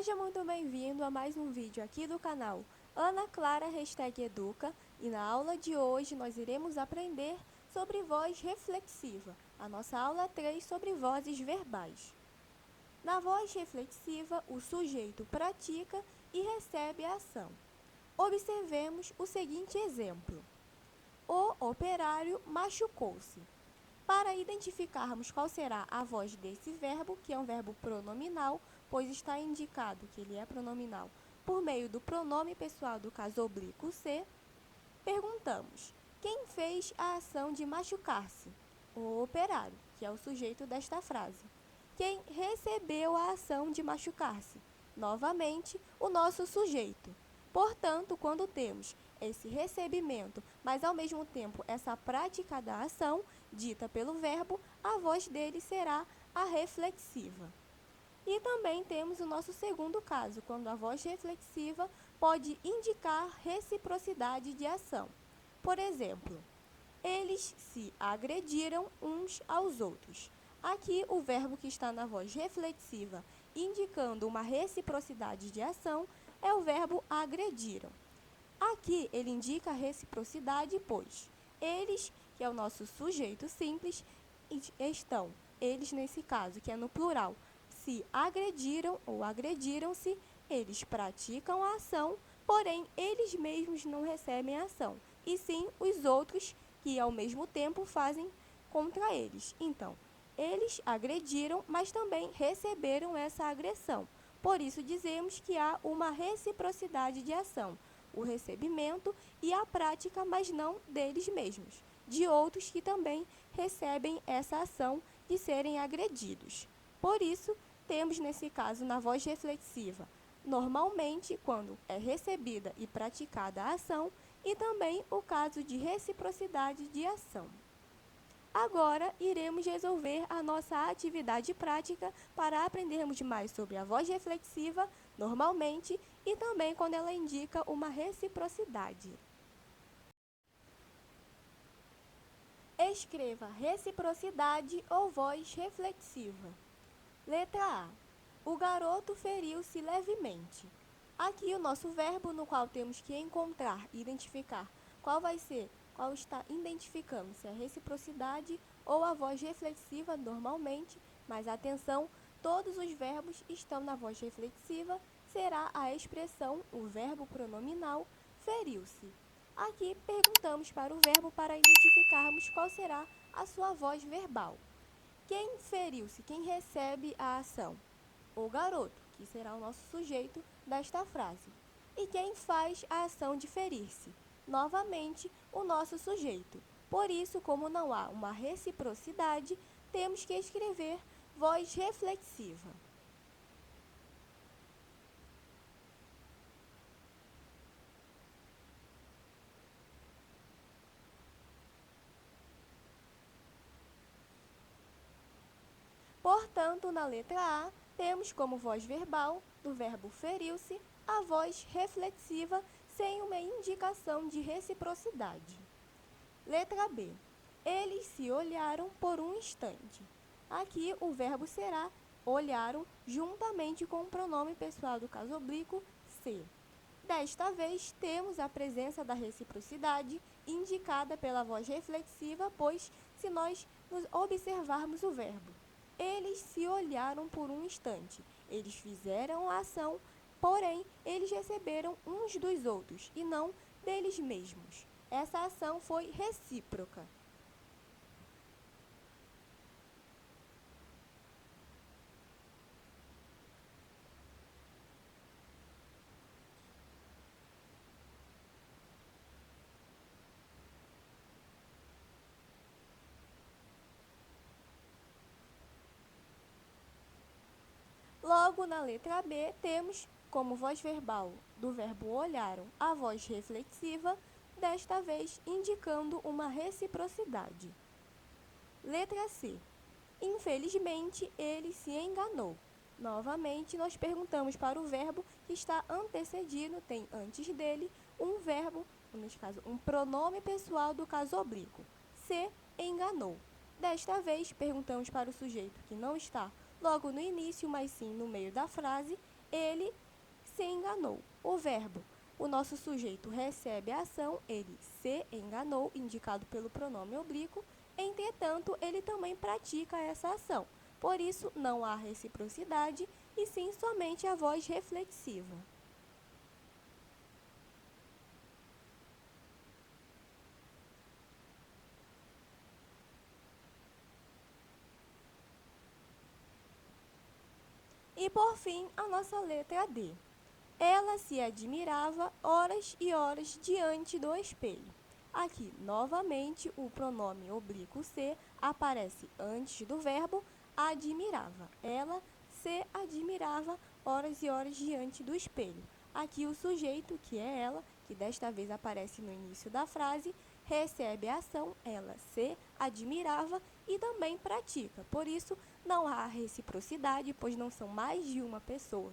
Seja muito bem-vindo a mais um vídeo aqui do canal Ana Clara #Educa, e na aula de hoje nós iremos aprender sobre voz reflexiva, a nossa aula 3 sobre vozes verbais. Na voz reflexiva, o sujeito pratica e recebe a ação. Observemos o seguinte exemplo: o operário machucou-se. Para identificarmos qual será a voz desse verbo, que é um verbo pronominal, pois está indicado que ele é pronominal por meio do pronome pessoal do caso oblíquo se, perguntamos: quem fez a ação de machucar-se? O operário, que é o sujeito desta frase. Quem recebeu a ação de machucar-se? Novamente, o nosso sujeito. Portanto, quando temos esse recebimento, mas ao mesmo tempo essa prática da ação, dita pelo verbo, a voz dele será a reflexiva. E também temos o nosso segundo caso, quando a voz reflexiva pode indicar reciprocidade de ação. Por exemplo, eles se agrediram uns aos outros. Aqui, o verbo que está na voz reflexiva, indicando uma reciprocidade de ação, é o verbo agrediram. Aqui, ele indica a reciprocidade, pois eles, que é o nosso sujeito simples, estão, eles nesse caso, que é no plural, se agrediram ou agrediram-se, eles praticam a ação, porém, eles mesmos não recebem a ação, e sim os outros que, ao mesmo tempo, fazem contra eles. Então, eles agrediram, mas também receberam essa agressão. Por isso, dizemos que há uma reciprocidade de ação, o recebimento e a prática, mas não deles mesmos, de outros que também recebem essa ação de serem agredidos. Por isso, temos nesse caso, na voz reflexiva, normalmente quando é recebida e praticada a ação, e também o caso de reciprocidade de ação. Agora, iremos resolver a nossa atividade prática para aprendermos mais sobre a voz reflexiva, normalmente, e também quando ela indica uma reciprocidade. Escreva reciprocidade ou voz reflexiva. Letra A. O garoto feriu-se levemente. Aqui o nosso verbo, no qual temos que encontrar, identificar qual está identificando, se é a reciprocidade ou a voz reflexiva normalmente, mas atenção, todos os verbos estão na voz reflexiva, será a expressão, o verbo pronominal, feriu-se. Aqui perguntamos para o verbo para identificarmos qual será a sua voz verbal. Quem feriu-se? Quem recebe a ação? O garoto, que será o nosso sujeito desta frase. E quem faz a ação de ferir-se? Novamente, o nosso sujeito. Por isso, como não há uma reciprocidade, temos que escrever voz reflexiva. Portanto, na letra A, temos como voz verbal, do verbo feriu-se, a voz reflexiva sem uma indicação de reciprocidade. Letra B. Eles se olharam por um instante. Aqui o verbo será olharam juntamente com o pronome pessoal do caso oblíquo se. Desta vez, temos a presença da reciprocidade indicada pela voz reflexiva, pois se nós observarmos o verbo, eles se olharam por um instante. Eles fizeram a ação, porém, eles receberam uns dos outros e não deles mesmos. Essa ação foi recíproca. Logo, na letra B, temos como voz verbal do verbo olharam a voz reflexiva, desta vez indicando uma reciprocidade. Letra C. Infelizmente, ele se enganou. Novamente, nós perguntamos para o verbo que está antecedido, tem antes dele um verbo, nesse caso, um pronome pessoal do caso oblíquo. Se enganou. Desta vez, perguntamos para o sujeito que não está logo no início, mas sim no meio da frase. ele se enganou. O verbo, o nosso sujeito recebe a ação, ele se enganou, indicado pelo pronome oblíquo, entretanto, ele também pratica essa ação. Por isso, não há reciprocidade, e sim somente a voz reflexiva. E por fim, a nossa letra D. Ela se admirava horas e horas diante do espelho. Aqui, novamente, o pronome oblíquo se aparece antes do verbo admirava. Ela se admirava horas e horas diante do espelho. Aqui, o sujeito, que é ela, que desta vez aparece no início da frase, recebe a ação, ela se admirava e também pratica. Por isso, não há reciprocidade, pois não são mais de uma pessoa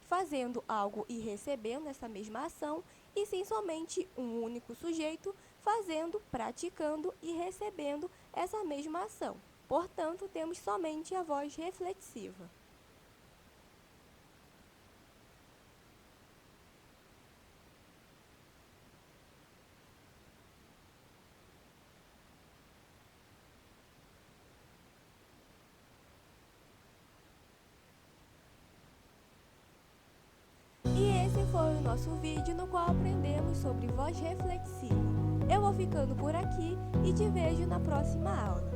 fazendo algo e recebendo essa mesma ação, e sim somente um único sujeito fazendo, praticando e recebendo essa mesma ação. Portanto, temos somente a voz reflexiva. E esse foi o nosso vídeo no qual aprendemos sobre voz reflexiva. Eu vou ficando por aqui e te vejo na próxima aula.